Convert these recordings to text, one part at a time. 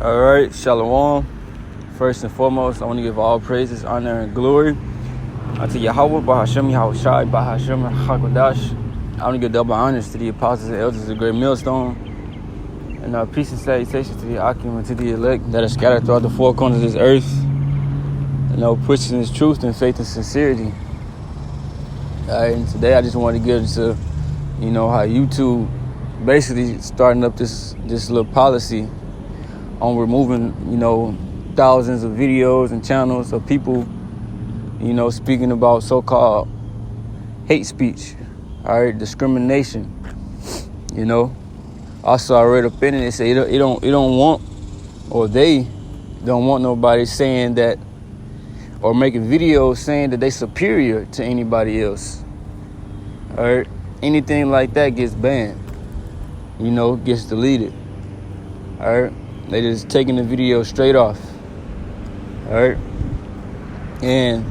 All right, Shalom. First and foremost, I want to give all praises, honor, and glory unto Yahweh, Bahashem, Yahushai, Bahashem, Hakodash. I want to give double honors to the apostles and elders of the great millstone. And peace and salutations to the Akim and to the elect that are scattered throughout the four corners of this earth. Pushing this truth and faith and sincerity. And today I just want to get into, how YouTube basically starting up this little policy on removing, thousands of videos and channels of people, speaking about so-called hate speech, all right, discrimination, Also, I read up in it, they say they don't want, or they don't want nobody saying that, or making videos saying that they superior to anybody else, all right? Anything like that gets banned, gets deleted, all right? They just taking the video straight off, all right? And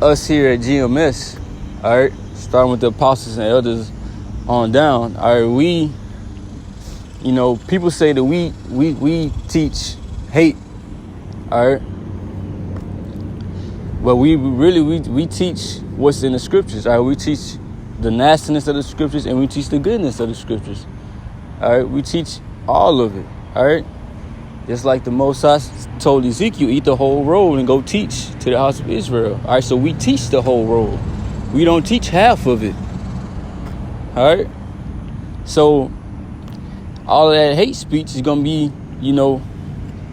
us here at GMS, all right, starting with the apostles and elders on down, all right, we, people say that we teach hate, all right? But we teach what's in the scriptures, all right? We teach the nastiness of the scriptures and we teach the goodness of the scriptures, all right? We teach all of it, all right? Just like the Moses told Ezekiel, eat the whole roll and go teach to the house of Israel. All right, so we teach the whole roll. We don't teach half of it. All right? So all of that hate speech is going to be,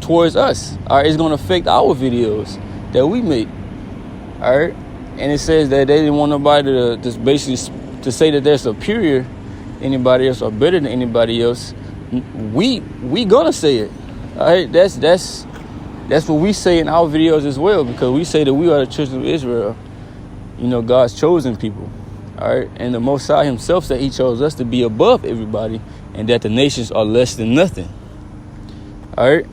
towards us. All right, it's going to affect our videos that we make. All right? And it says that they didn't want nobody to just basically to say that they're superior to anybody else or better than anybody else. We gonna say it. All right, that's what we say in our videos as well, because we say that we are the children of Israel, God's chosen people. All right, and the Most High himself said he chose us to be above everybody and that the nations are less than nothing. All right,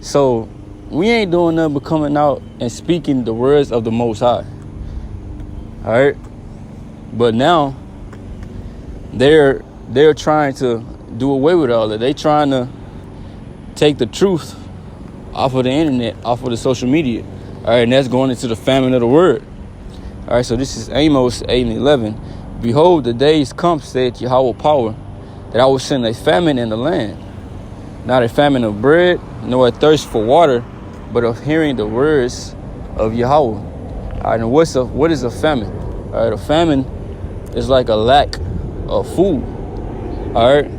so we ain't doing nothing but coming out and speaking the words of the Most High. All right, but now they're trying to do away with all that. They trying to take the truth off of the internet, off of the social media. All right, and that's going into the famine of the word. All right, so this is Amos 8:11. Behold, the days come, saith Yahweh power, that I will send a famine in the land. Not a famine of bread, nor a thirst for water, but of hearing the words of Yahweh. All right, and what is a famine? All right, a famine is like a lack of food. All right,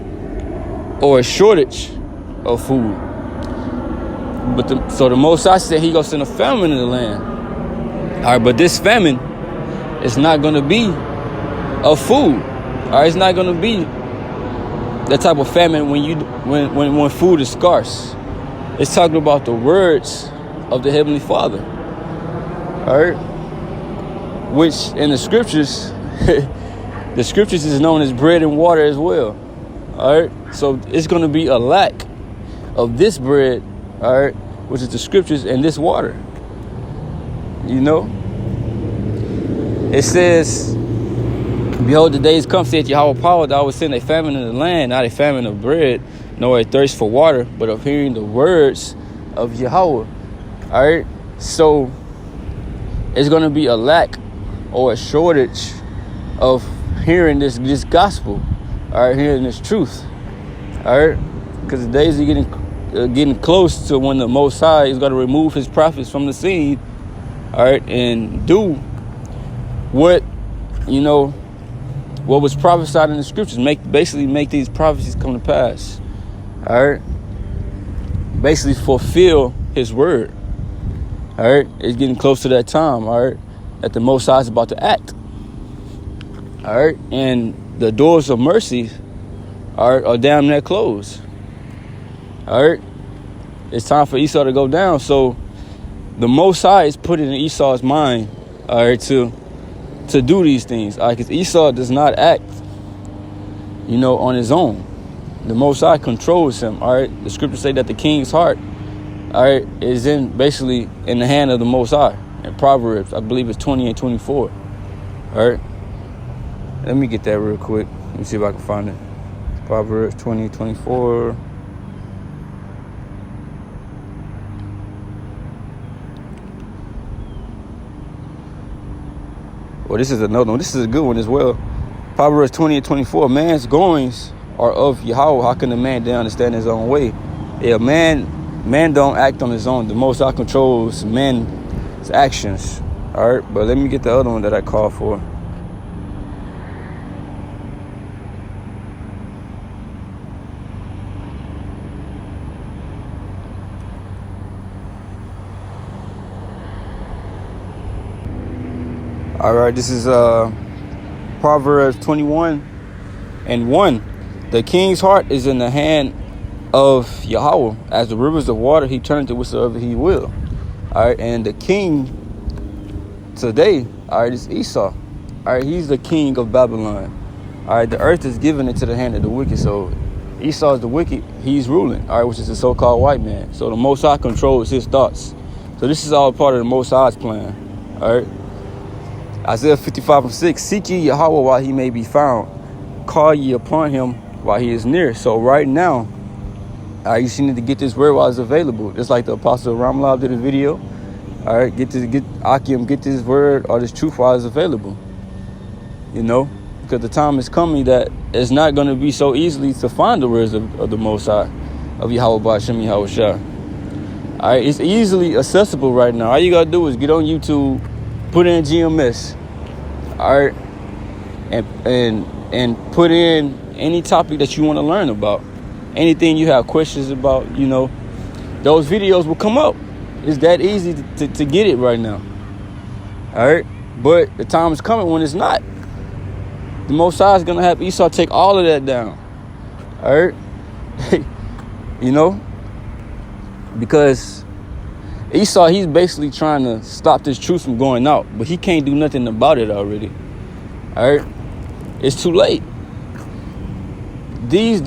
or a shortage of food. But so the Most High said he gonna send a famine in the land. All right, but this famine is not gonna be of food. All right, it's not gonna be that type of famine when food is scarce. It's talking about the words of the Heavenly Father. All right, which in the scriptures, the scriptures is known as bread and water as well. All right, so it's going to be a lack of this bread, all right, which is the scriptures, and this water. It says, behold, the days come, saith Yahweh power, that I will send a famine in the land, not a famine of bread, nor a thirst for water, but of hearing the words of Yahweh. All right, so it's going to be a lack or a shortage of hearing this gospel. All right, hearing this truth. All right, because the days are getting close to when the Most High is going to remove his prophets from the scene. All right, and do what what was prophesied in the scriptures. Basically make these prophecies come to pass. All right, basically fulfill his word. All right, it's getting close to that time. All right, that the Most High is about to act. All right, and the doors of mercy are damn near closed. All right, it's time for Esau to go down. So the Most High is putting in Esau's mind, all right, to do these things. All right, because Esau does not act, on his own. The Most High controls him. All right, the scriptures say that the king's heart, all right, is basically in the hand of the Most High. In Proverbs, I believe it's 20 and 24. All right. Let me get that real quick. Let me see if I can find it. Proverbs 20, 24. Well, this is another one. This is a good one as well. Proverbs 20:24. Man's goings are of Yahweh. How can a man then understand his own way? Yeah, man don't act on his own. The Most High controls man's actions. All right, but let me get the other one that I called for. All right, this is Proverbs 21:1. The king's heart is in the hand of Yahweh. As the rivers of water, he turneth it whatsoever he will. All right, and the king today, all right, is Esau. All right, he's the king of Babylon. All right, the earth is given into the hand of the wicked. So Esau is the wicked. He's ruling. All right, which is the so-called white man. So the Most High controls his thoughts. So this is all part of the Most High's plan. All right. Isaiah 55:6. Seek ye Yahweh while he may be found. Call ye upon him while he is near. So right now, you just need to get this word while it's available. Just like the Apostle Ramlab did a video. All right, get Akim, get this word or this truth while it's available. You know, because the time is coming that it's not going to be so easily to find the words of the Most High, of Yahweh Ba'ashem Yahweh Shah. All right, it's easily accessible right now. All you got to do is get on YouTube, put in GMS, all right, and put in any topic that you want to learn about. Anything you have questions about, you know, those videos will come up. It's that easy to get it right now. All right, but the time is coming when it's not. The Most High is going to have Esau take all of that down. All right, you know, because Esau, he's basically trying to stop this truth from going out, but he can't do nothing about it already. All right, it's too late. These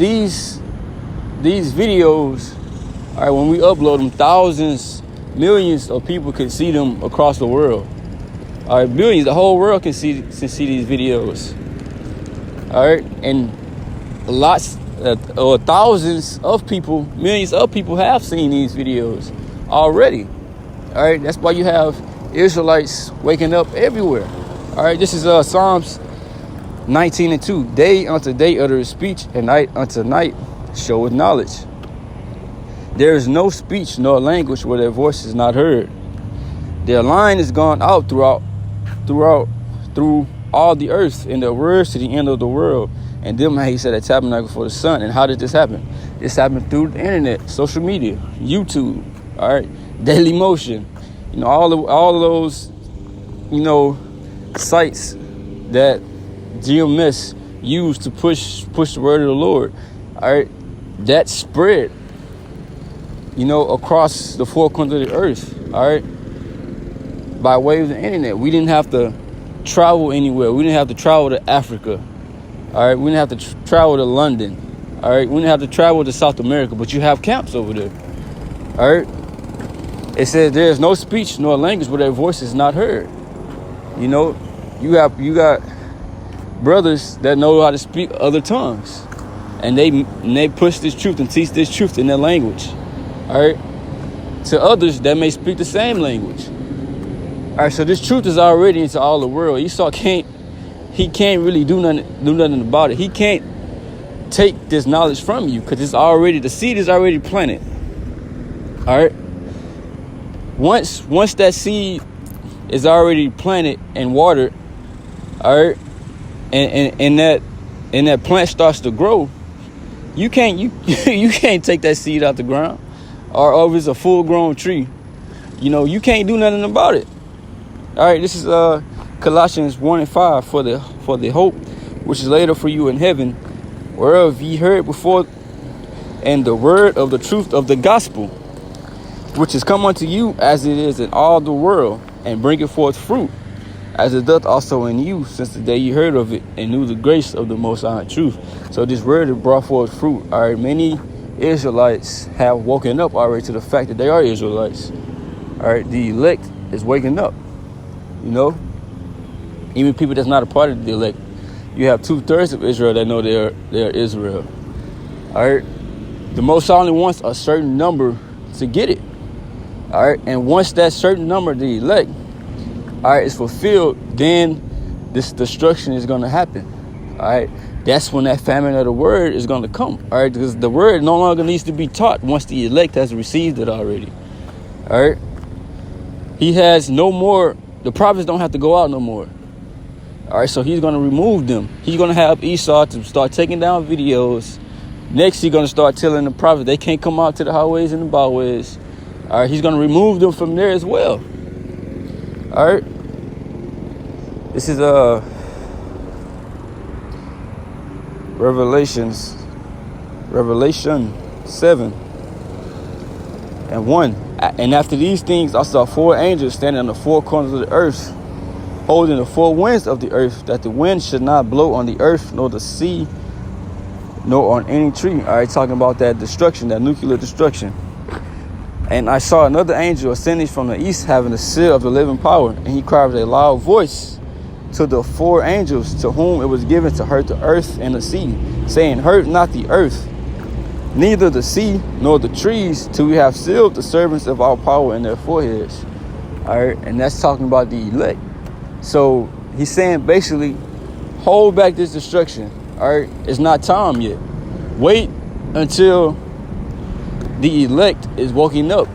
videos, all right, when we upload them, thousands, millions of people can see them across the world. All right, billions, the whole world can see these videos. All right, and lots or thousands of people, millions of people have seen these videos already. All right, that's why you have Israelites waking up everywhere. All right, this is Psalms 19:2. Day unto day uttereth speech, and night unto night showeth knowledge. There is no speech nor language where their voice is not heard. Their line is gone out through all the earth, and their words to the end of the world. And them, he said, a tabernacle for the sun. And how did this happen? This happened through the internet, social media, YouTube, all right, Daily Motion, you know, all of those, you know, sites that GMS used to push the word of the Lord. All right, that spread, you know, across the four corners of the earth. All right, by way of the internet. We didn't have to travel anywhere. We didn't have to travel to Africa. All right, we didn't have to travel to London. All right, we didn't have to travel to South America, but you have camps over there. All right, it says there is no speech nor language where their voice is not heard. You know, you got brothers that know how to speak other tongues, and they push this truth and teach this truth in their language. All right, to others that may speak the same language. All right, so this truth is already into all the world. Esau can't really do nothing about it. He can't take this knowledge from you because the seed is already planted. All right. Once that seed is already planted and watered, all right, and that plant starts to grow, you can't take that seed out the ground, or if it's a full grown tree, you know, you can't do nothing about it. All right, this is Colossians 1:5. For the hope which is laid up for you in heaven, whereof ye heard before, and the word of the truth of the gospel, which is come unto you as it is in all the world, and bringeth forth fruit, as it doth also in you, since the day you heard of it, and knew the grace of the Most High truth. So this word has brought forth fruit. All right, many Israelites have woken up already to the fact that they are Israelites. All right, the elect is waking up. You know, even people that's not a part of the elect, you have 2/3 of Israel that know they're Israel. All right, the Most High only wants a certain number to get it. All right, and once that certain number, the elect, all right, is fulfilled, then this destruction is going to happen. All right. That's when that famine of the word is going to come. All right. Because the word no longer needs to be taught once the elect has received it already. All right. He has no more. The prophets don't have to go out no more. All right. So he's going to remove them. He's going to have Esau to start taking down videos. Next, he's going to start telling the prophets they can't come out to the highways and the byways. All right. He's going to remove them from there as well. All right. This is Revelation 7:1. And after these things, I saw 4 angels standing on the 4 corners of the earth, holding the 4 winds of the earth, that the wind should not blow on the earth, nor the sea, nor on any tree. All right, talking about that destruction, that nuclear destruction. And I saw another angel ascending from the east, having the seal of the living power. And he cried with a loud voice to the 4 angels to whom it was given to hurt the earth and the sea, saying, hurt not the earth, neither the sea, nor the trees, till we have sealed the servants of our power in their foreheads. All right, and that's talking about the elect. So he's saying basically, hold back this destruction. All right, it's not time yet. Wait until the elect is waking up,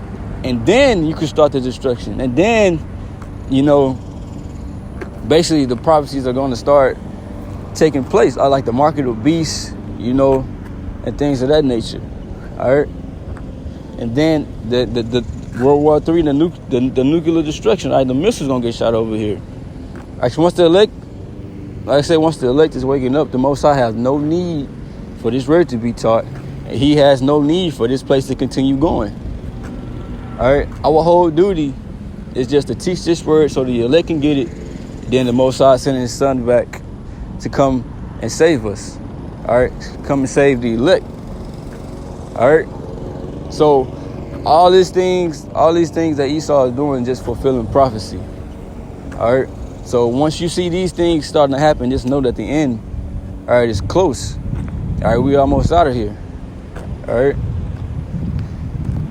and then you can start the destruction. And then, basically the prophecies are going to start taking place. I like the market of beasts, and things of that nature. All right, and then the World War III, the nuclear destruction. All right, the missiles gonna get shot over here. Actually, once the elect, like I said, once the elect is waking up, the Most High has no need for this word to be taught, and He has no need for this place to continue going. All right, our whole duty is just to teach this word so the elect can get it. Then the Most High sending His Son back to come and save us. All right, come and save the elect. All right, so all these things that Esau is doing, just fulfilling prophecy. All right, so once you see these things starting to happen, just know that the end, all right, is close. All right, we almost out of here. All right,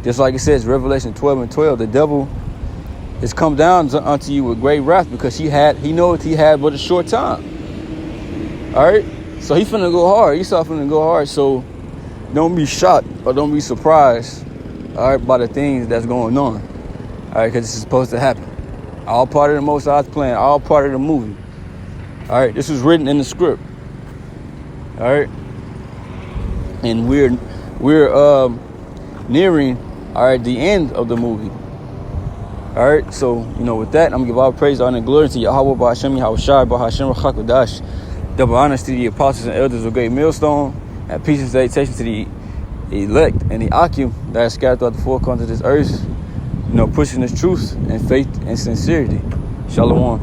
just like it says, Revelation 12:12, the devil is come down unto you with great wrath, because he knows he had but a short time. All right, so he finna go hard. Esau finna go hard. So don't be shocked or don't be surprised, all right, by the things that's going on. All right, because this is supposed to happen. All part of the Most High's plan. All part of the movie. All right, this was written in the script. All right, and we're nearing, all right, the end of the movie. All right, so with that, I'm gonna give all praise, honor, and glory to Yahweh, Ba'ashem, Yahushua, Ba'ashem, Rachakadash. Double honors to the apostles and elders of Great Millstone, and peace and salutation to the elect and the Akim that are scattered throughout the 4 corners of this earth, pushing this truth and faith and sincerity. Shalom.